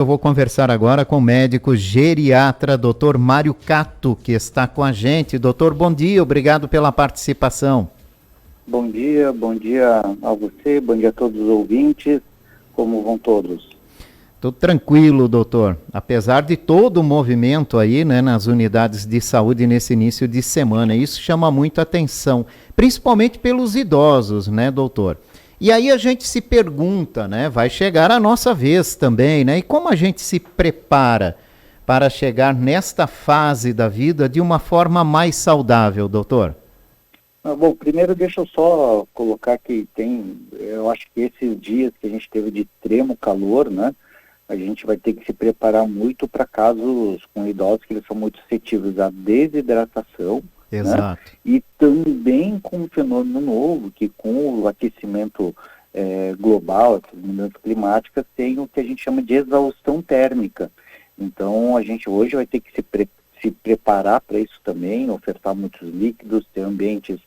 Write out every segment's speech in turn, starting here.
Eu vou conversar agora com o médico geriatra, Dr. Mário Cato, que está com a gente. Doutor, bom dia, obrigado pela participação. Bom dia a você, bom dia a todos os ouvintes, como vão todos? Tudo tranquilo, doutor. Apesar de todo o movimento aí, né, nas unidades de saúde nesse início de semana, isso chama muito atenção, principalmente pelos idosos, né, doutor? E aí a gente se pergunta, né, vai chegar a nossa vez também, né? E como a gente se prepara para chegar nesta fase da vida de uma forma mais saudável, doutor? Bom, primeiro deixa eu só colocar que eu acho que esses dias que a gente teve de extremo calor, né? A gente vai ter que se preparar muito para casos com idosos que eles são muito suscetíveis à desidratação. Exato. Né? E também com um fenômeno novo, que com o aquecimento global, as mudanças climáticas, tem o que a gente chama de exaustão térmica. Então, a gente hoje vai ter que se preparar para isso também, ofertar muitos líquidos, ter ambientes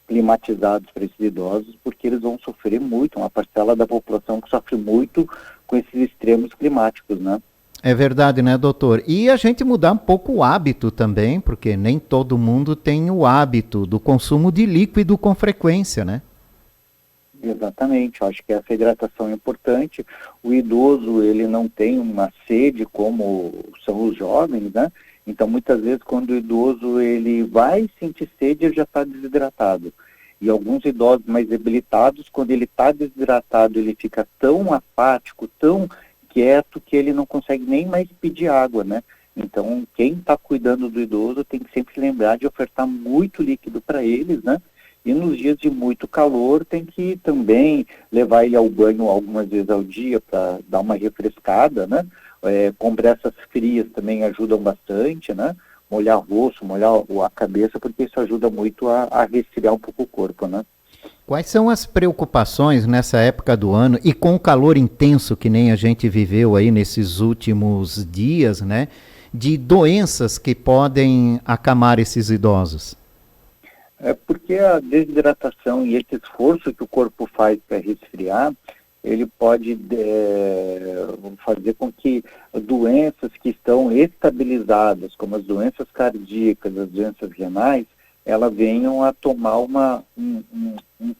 climatizados para esses idosos, porque eles vão sofrer muito, uma parcela da população que sofre muito com esses extremos climáticos, né? É verdade, né, doutor? E a gente mudar um pouco o hábito também, porque nem todo mundo tem o hábito do consumo de líquido com frequência, né? Exatamente, eu acho que essa hidratação é importante. O idoso, ele não tem uma sede como são os jovens, né? Então, muitas vezes, quando o idoso ele vai sentir sede, ele já está desidratado. E alguns idosos mais debilitados, quando ele está desidratado, ele fica tão apático, tão quieto, que ele não consegue nem mais pedir água, né? Então, quem está cuidando do idoso tem que sempre lembrar de ofertar muito líquido para eles, né? E nos dias de muito calor, tem que também levar ele ao banho algumas vezes ao dia para dar uma refrescada, né? Compressas frias também ajudam bastante, né? Molhar o rosto, molhar a cabeça, porque isso ajuda muito a resfriar um pouco o corpo, né? Quais são as preocupações nessa época do ano e com o calor intenso que nem a gente viveu aí nesses últimos dias, né? De doenças que podem acamar esses idosos? Porque a desidratação e esse esforço que o corpo faz para resfriar, ele pode fazer com que doenças que estão estabilizadas, como as doenças cardíacas, as doenças renais, elas venham a tomar um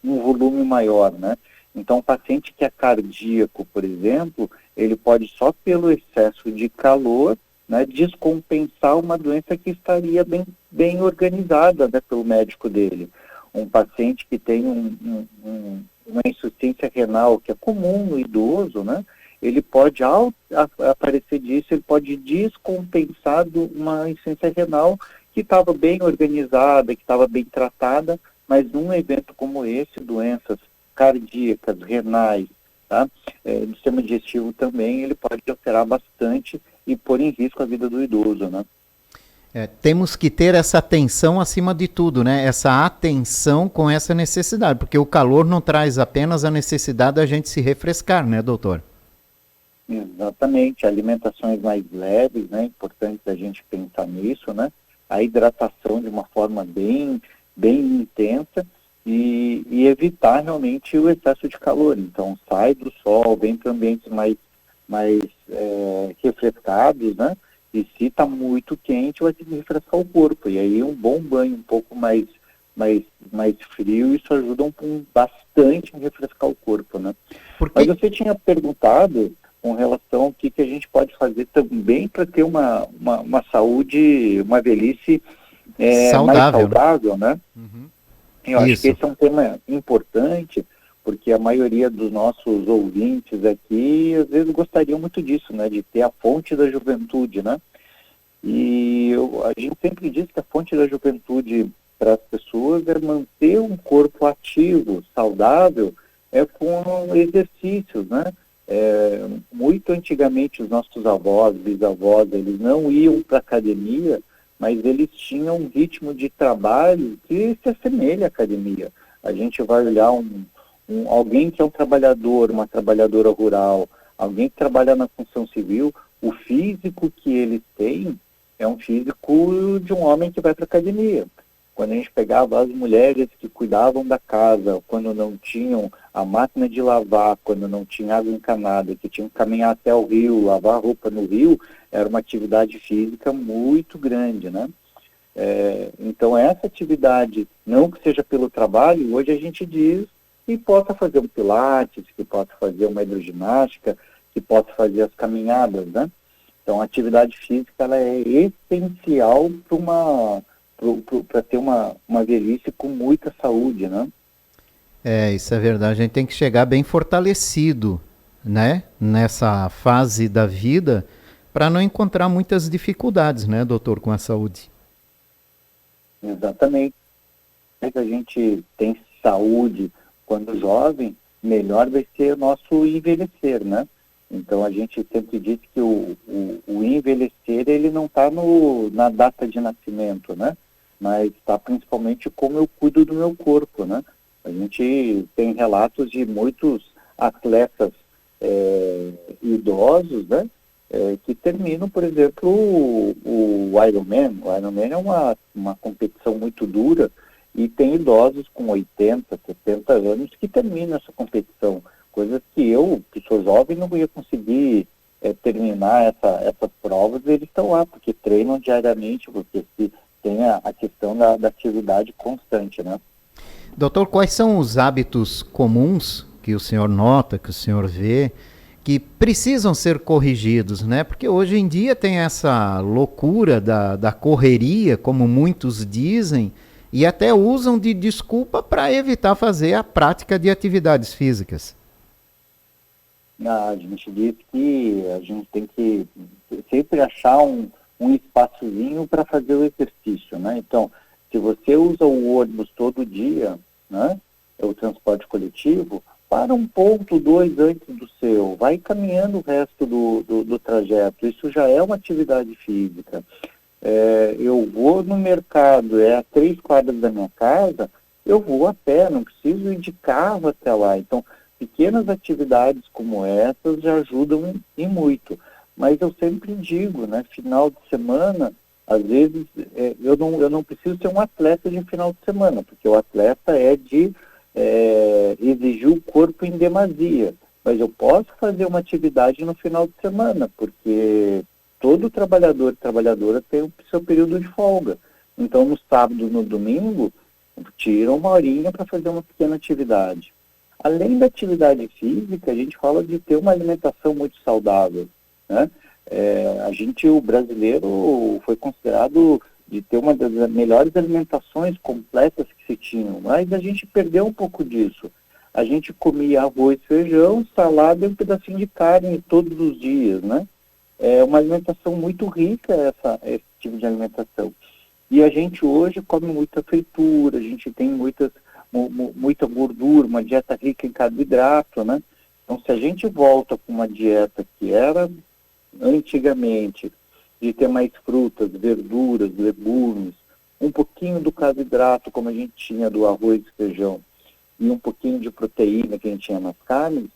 volume maior, né? Então, um paciente que é cardíaco, por exemplo, ele pode só pelo excesso de calor, né, descompensar uma doença que estaria bem organizada, né, pelo médico dele. Um paciente que tem uma insuficiência renal, que é comum no idoso, né, ele pode, ao aparecer disso, ele pode descompensar uma insuficiência renal que estava bem organizada, que estava bem tratada, mas num evento como esse, doenças cardíacas, renais, tá, do sistema digestivo também, ele pode alterar bastante e pôr em risco a vida do idoso, né? Temos que ter essa atenção acima de tudo, né? Essa atenção com essa necessidade, porque o calor não traz apenas a necessidade da gente se refrescar, né, doutor? Exatamente, alimentações mais leves, né? Importante a gente pensar nisso, né? A hidratação de uma forma bem intensa e evitar realmente o excesso de calor. Então, sai do sol, vem para ambientes mais refrescados, né? E se está muito quente, vai ter que refrescar o corpo. E aí um bom banho um pouco mais frio, isso ajuda bastante a refrescar o corpo, né? Mas você tinha perguntado com relação ao que a gente pode fazer também para ter uma saúde, uma velhice mais saudável, né? Uhum. Eu acho que esse é um tema importante, porque a maioria dos nossos ouvintes aqui, às vezes, gostariam muito disso, né? De ter a fonte da juventude, né? E a gente sempre diz que a fonte da juventude para as pessoas é manter um corpo ativo, saudável, com exercícios, né? Muito antigamente, os nossos avós, bisavós, eles não iam para a academia, mas eles tinham um ritmo de trabalho que se assemelha à academia. A gente vai olhar alguém que é um trabalhador, uma trabalhadora rural, alguém que trabalha na construção civil, o físico que eles têm é um físico de um homem que vai para a academia. quando a gente pegava as mulheres que cuidavam da casa, quando não tinham a máquina de lavar, quando não tinha água encanada, que tinham que caminhar até o rio, lavar roupa no rio, era uma atividade física muito grande, né? Então essa atividade, não que seja pelo trabalho, hoje a gente diz que possa fazer um pilates, que possa fazer uma hidroginástica, que possa fazer as caminhadas, né? Então a atividade física ela é essencial para ter uma velhice com muita saúde, né? Isso é verdade. A gente tem que chegar bem fortalecido, né? Nessa fase da vida, para não encontrar muitas dificuldades, né, doutor, com a saúde. Exatamente. Se a gente tem saúde quando jovem, melhor vai ser o nosso envelhecer, né? Então a gente sempre diz que o envelhecer ele não está na data de nascimento, né? Mas está principalmente como eu cuido do meu corpo, né? A gente tem relatos de muitos atletas idosos, né? Que terminam, por exemplo, o Ironman. O Ironman é uma competição muito dura e tem idosos com 80, 70 anos que terminam essa competição. Coisas que eu, que sou jovem, não ia conseguir terminar essas provas. Eles estão lá, porque treinam diariamente, porque tem a questão da atividade constante, né? Doutor, quais são os hábitos comuns que o senhor nota, que o senhor vê, que precisam ser corrigidos, né? Porque hoje em dia tem essa loucura da correria, como muitos dizem, e até usam de desculpa para evitar fazer a prática de atividades físicas. A gente diz que a gente tem que sempre achar um espaçozinho para fazer o exercício, né? Então, se você usa o ônibus todo dia, né? O transporte coletivo, para um ponto, dois antes do seu, vai caminhando o resto do trajeto. Isso já é uma atividade física. Eu vou no mercado, a 3 quadras da minha casa, eu vou a pé, não preciso ir de carro até lá. Então, pequenas atividades como essas já ajudam e muito. Mas eu sempre digo, né, final de semana, às vezes, eu não preciso ser um atleta de final de semana, porque o atleta é de exigir o corpo em demasia. Mas eu posso fazer uma atividade no final de semana, porque todo trabalhador e trabalhadora tem o seu período de folga. Então, no sábado e no domingo, tira uma horinha para fazer uma pequena atividade. Além da atividade física, a gente fala de ter uma alimentação muito saudável, né? O brasileiro foi considerado de ter uma das melhores alimentações completas que se tinham, mas a gente perdeu um pouco disso. A gente comia arroz, feijão, salada e um pedacinho de carne todos os dias, né? É uma alimentação muito rica esse tipo de alimentação. E a gente hoje come muita fritura, a gente tem muita gordura, uma dieta rica em carboidrato, né? Então, se a gente volta com uma dieta que era antigamente, de ter mais frutas, verduras, legumes, um pouquinho do carboidrato, como a gente tinha do arroz e feijão, e um pouquinho de proteína que a gente tinha nas carnes,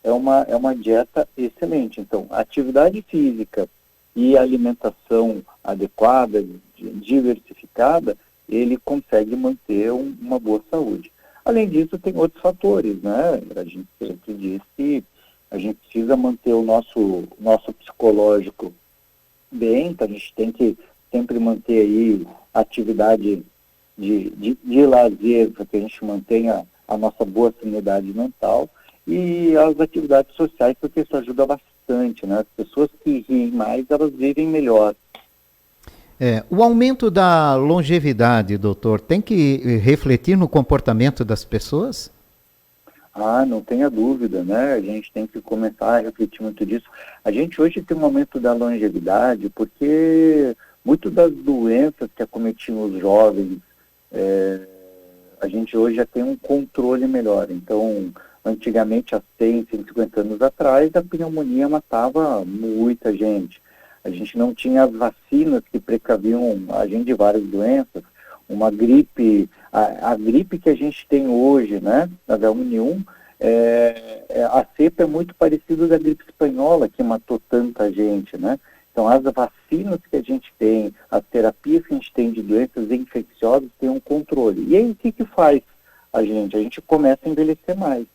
é uma dieta excelente. Então, a atividade física e a alimentação adequada, diversificada, ele consegue manter uma boa saúde. Além disso, tem outros fatores, né? A gente sempre diz que a gente precisa manter o nosso psicológico bem, então a gente tem que sempre manter aí atividade de lazer, para que a gente mantenha a nossa boa sanidade mental, e as atividades sociais, porque isso ajuda bastante, né? As pessoas que riem mais, elas vivem melhor. O aumento da longevidade, doutor, tem que refletir no comportamento das pessoas? Não tenha dúvida, né? A gente tem que começar a refletir muito disso. A gente hoje tem um aumento da longevidade porque muito das doenças que acometiam os jovens, a gente hoje já tem um controle melhor. Então, antigamente, há 100, 150 anos atrás, a pneumonia matava muita gente. A gente não tinha as vacinas que precaviam a gente de várias doenças. Uma gripe, a gripe que a gente tem hoje, né, da H1N1, a cepa é muito parecida da gripe espanhola, que matou tanta gente, né? Então, as vacinas que a gente tem, as terapias que a gente tem de doenças infecciosas, tem um controle. E aí, o que faz a gente? A gente começa a envelhecer mais.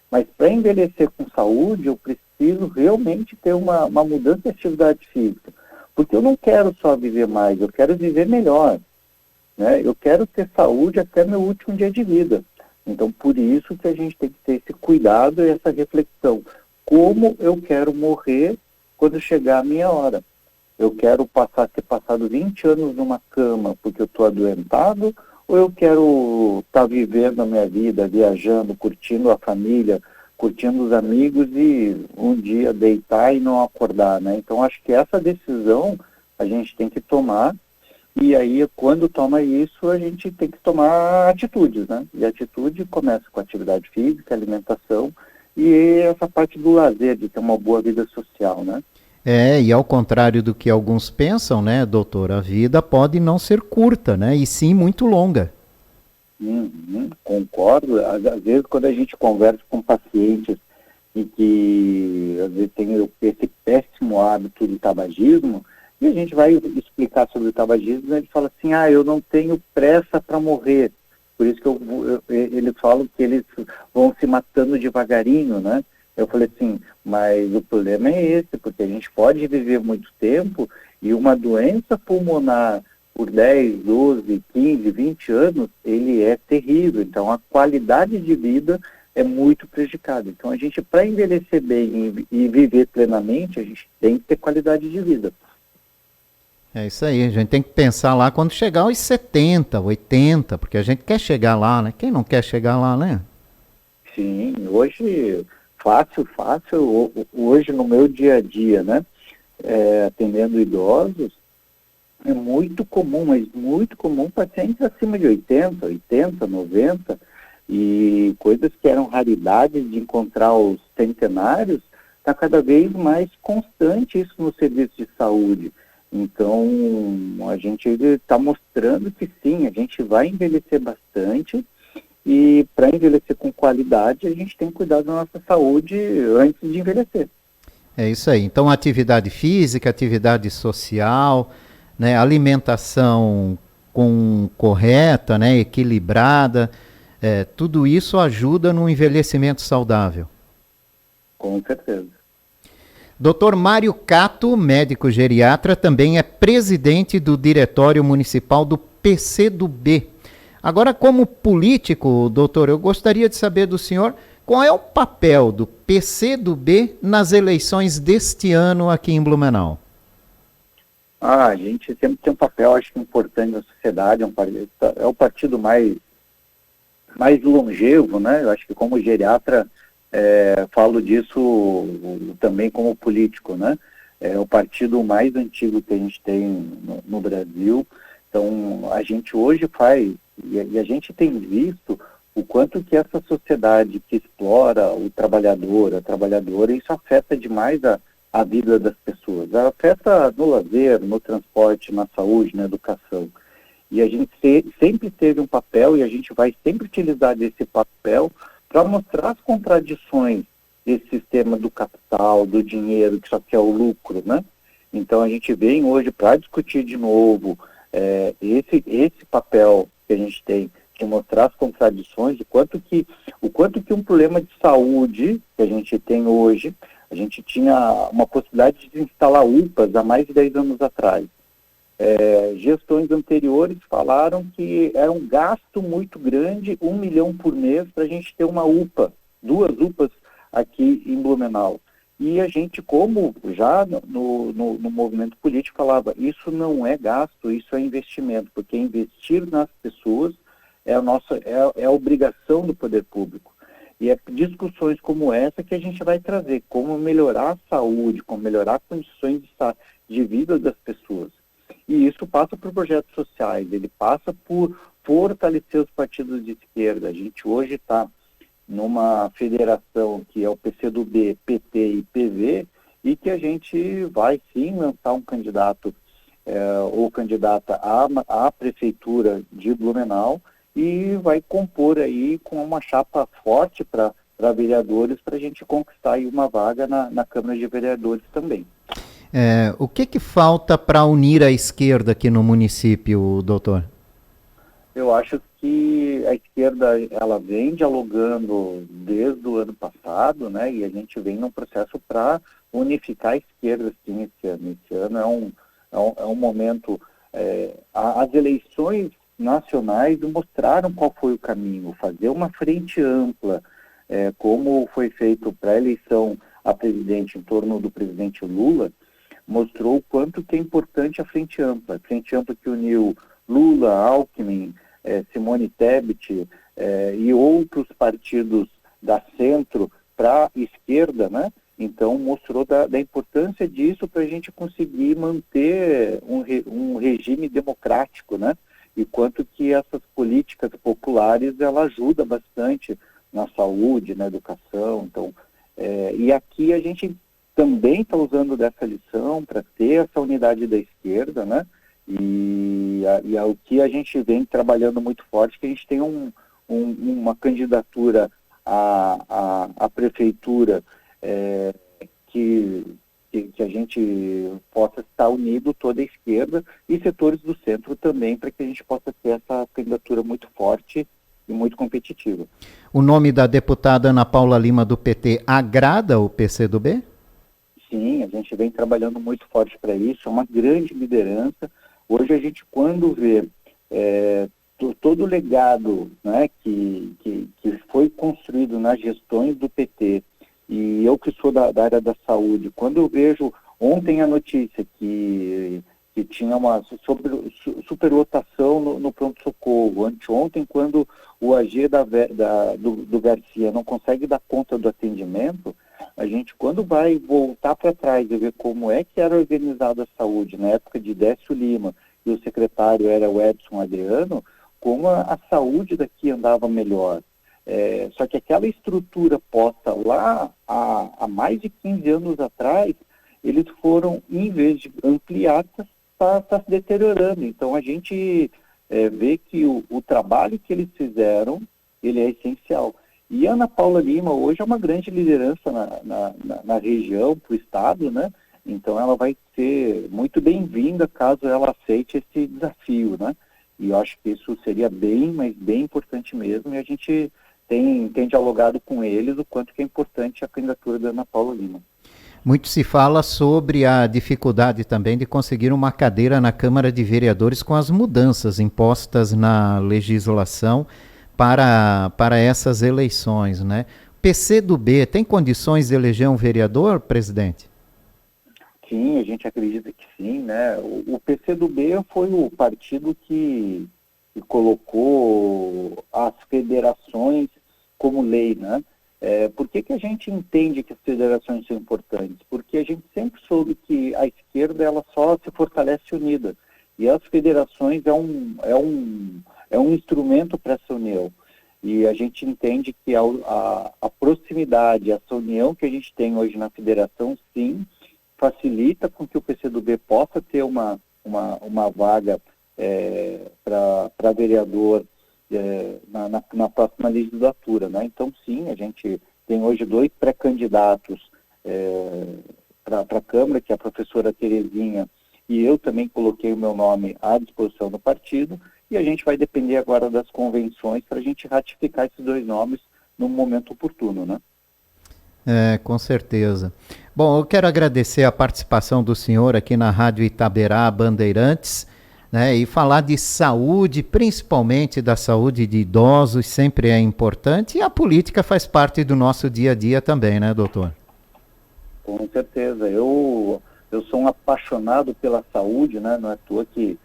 Mas para envelhecer com saúde, eu preciso realmente ter uma mudança de atividade física. Porque eu não quero só viver mais, eu quero viver melhor. Né? Eu quero ter saúde até meu último dia de vida. Então, por isso que a gente tem que ter esse cuidado e essa reflexão. Como eu quero morrer quando chegar a minha hora? Eu quero ter passado 20 anos numa cama porque eu estou adoentado, ou eu quero estar vivendo a minha vida, viajando, curtindo a família, curtindo os amigos e um dia deitar e não acordar, né? Então, acho que essa decisão a gente tem que tomar, e aí, quando toma isso, a gente tem que tomar atitudes, né? E a atitude começa com atividade física, alimentação e essa parte do lazer, de ter uma boa vida social, né? E ao contrário do que alguns pensam, né, doutor, a vida pode não ser curta, né, e sim muito longa. Concordo. Às vezes, quando a gente conversa com pacientes e que às vezes tem esse péssimo hábito de tabagismo, e a gente vai explicar sobre o tabagismo, ele fala assim, eu não tenho pressa para morrer. Por isso que eles falam que eles vão se matando devagarinho, né? Eu falei assim, mas o problema é esse, porque a gente pode viver muito tempo e uma doença pulmonar por 10, 12, 15, 20 anos, ele é terrível. Então, a qualidade de vida é muito prejudicada. Então, a gente, para envelhecer bem e viver plenamente, a gente tem que ter qualidade de vida. É isso aí, a gente tem que pensar lá quando chegar aos 70, 80, porque a gente quer chegar lá, né? Quem não quer chegar lá, né? Sim, hoje... Fácil, hoje no meu dia a dia, né, atendendo idosos, é muito comum, mas muito comum pacientes acima de 80, 90, e coisas que eram raridades de encontrar os centenários, está cada vez mais constante isso no serviço de saúde. Então, a gente está mostrando que sim, a gente vai envelhecer bastante. E para envelhecer com qualidade, a gente tem que cuidar da nossa saúde antes de envelhecer. É isso aí. Então, atividade física, atividade social, né, alimentação correta, né, equilibrada, tudo isso ajuda no envelhecimento saudável. Com certeza. Dr. Mário Cato, médico geriatra, também é presidente do Diretório Municipal do PCdoB. Agora, como político, doutor, eu gostaria de saber do senhor qual é o papel do PCdoB nas eleições deste ano aqui em Blumenau. A gente sempre tem um papel, acho que importante na sociedade, é o partido mais longevo, né? Eu acho que como geriatra, falo disso também como político, né? É o partido mais antigo que a gente tem no Brasil. Então, a gente hoje faz, e a gente tem visto o quanto que essa sociedade que explora o trabalhador, a trabalhadora, isso afeta demais a vida das pessoas. Afeta no lazer, no transporte, na saúde, na educação. E a gente sempre teve um papel, e a gente vai sempre utilizar desse papel para mostrar as contradições desse sistema do capital, do dinheiro, que só quer o lucro, né? Então, a gente vem hoje para discutir de novo esse papel que a gente tem de mostrar as contradições, o quanto que um problema de saúde que a gente tem hoje, a gente tinha uma possibilidade de instalar UPAs há mais de 10 anos atrás. Gestões anteriores falaram que era um gasto muito grande, 1 milhão por mês, para a gente ter uma UPA, 2 UPAs aqui em Blumenau. E a gente, como já no movimento político, falava, isso não é gasto, isso é investimento, porque investir nas pessoas é a obrigação do poder público. E é discussões como essa que a gente vai trazer, como melhorar a saúde, como melhorar condições de vida das pessoas. E isso passa por projetos sociais, ele passa por fortalecer os partidos de esquerda. A gente hoje está numa federação que é o PCdoB, PT e PV, e que a gente vai sim lançar um candidato ou candidata à prefeitura de Blumenau e vai compor aí com uma chapa forte para vereadores para a gente conquistar aí uma vaga na Câmara de Vereadores também. O que falta para unir a esquerda aqui no município, doutor? Eu acho que a esquerda ela vem dialogando desde o ano passado, né? E a gente vem num processo para unificar a esquerda, sim, esse ano. Esse ano é um momento. As eleições nacionais mostraram qual foi o caminho, fazer uma frente ampla, como foi feito para a eleição a presidente em torno do presidente Lula, mostrou o quanto que é importante a frente ampla que uniu Lula, Alckmin, Simone Tebet e outros partidos da centro para a esquerda, né? Então mostrou da importância disso para a gente conseguir manter um regime democrático, né? E quanto que essas políticas populares ela ajuda bastante na saúde, na educação. Então, e aqui a gente também está usando dessa lição para ter essa unidade da esquerda, né? E o que a gente vem trabalhando muito forte, que a gente tem uma candidatura à prefeitura que a gente possa estar unido toda a esquerda e setores do centro também, para que a gente possa ter essa candidatura muito forte e muito competitiva. O nome da deputada Ana Paula Lima do PT agrada o PCdoB? Sim, a gente vem trabalhando muito forte para isso, é uma grande liderança. Hoje a gente, quando vê todo o legado, né, que foi construído nas gestões do PT, e eu que sou da área da saúde, quando eu vejo ontem a notícia que tinha uma superlotação no pronto-socorro, anteontem, quando o AG do Garcia não consegue dar conta do atendimento, a gente, quando vai voltar para trás e ver como é que era organizada a saúde na época de Décio Lima e o secretário era o Edson Adriano, como a saúde daqui andava melhor. Só que aquela estrutura posta lá há mais de 15 anos atrás, eles foram, em vez de ampliar, está se deteriorando. Então a gente vê que o trabalho que eles fizeram, ele é essencial. E a Ana Paula Lima hoje é uma grande liderança na região, para o estado, né? Então ela vai ser muito bem-vinda caso ela aceite esse desafio, né? E eu acho que isso seria bem, mas bem importante mesmo, e a gente tem dialogado com eles o quanto que é importante a candidatura da Ana Paula Lima. Muito se fala sobre a dificuldade também de conseguir uma cadeira na Câmara de Vereadores com as mudanças impostas na legislação para essas eleições, né? PCdoB tem condições de eleger um vereador, presidente? Sim, a gente acredita que sim, né? O PCdoB foi o partido que colocou as federações como lei, né? Por que a gente entende que as federações são importantes? Porque a gente sempre soube que a esquerda ela só se fortalece unida. E as federações é um instrumento para essa união. E a gente entende que a proximidade, essa união que a gente tem hoje na federação, sim, facilita com que o PCdoB possa ter uma vaga para vereador na próxima legislatura, né? Então, sim, a gente tem hoje 2 pré-candidatos para a Câmara, que é a professora Terezinha, e eu também coloquei o meu nome à disposição do partido, e a gente vai depender agora das convenções para a gente ratificar esses 2 nomes no momento oportuno, né? Com certeza. Bom, eu quero agradecer a participação do senhor aqui na Rádio Itaberá Bandeirantes, né, e falar de saúde, principalmente da saúde de idosos, sempre é importante, e a política faz parte do nosso dia a dia também, né, doutor? Com certeza. Eu sou um apaixonado pela saúde, né? Não é à toa que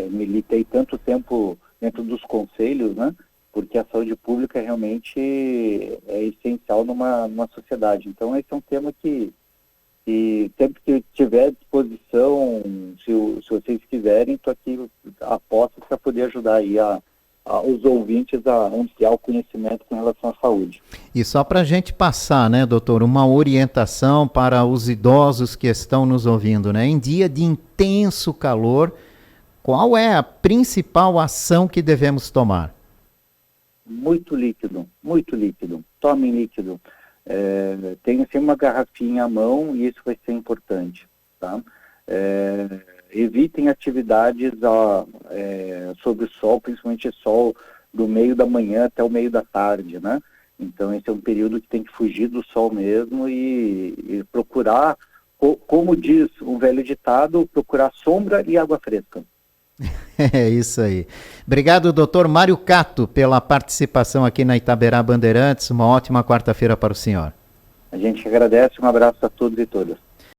militei tanto tempo dentro dos conselhos, né? Porque a saúde pública realmente é essencial numa sociedade. Então, esse é um tema que sempre que tiver à disposição, se vocês quiserem, estou aqui a postos para poder ajudar aí os ouvintes a ampliar o conhecimento com relação à saúde. E só para a gente passar, né, doutor, uma orientação para os idosos que estão nos ouvindo, né? Em dia de intenso calor, qual é a principal ação que devemos tomar? Muito líquido, muito líquido. Tomem líquido. Tenha sempre uma garrafinha à mão e isso vai ser importante. tá? Evitem atividades sob o sol, principalmente sol do meio da manhã até o meio da tarde, né? Então esse é um período que tem que fugir do sol mesmo e procurar, como diz um velho ditado, procurar sombra e água fresca. É isso aí. Obrigado, doutor Mário Cato, pela participação aqui na Itaberá Bandeirantes. Uma ótima quarta-feira para o senhor. A gente agradece, um abraço a todos e todas.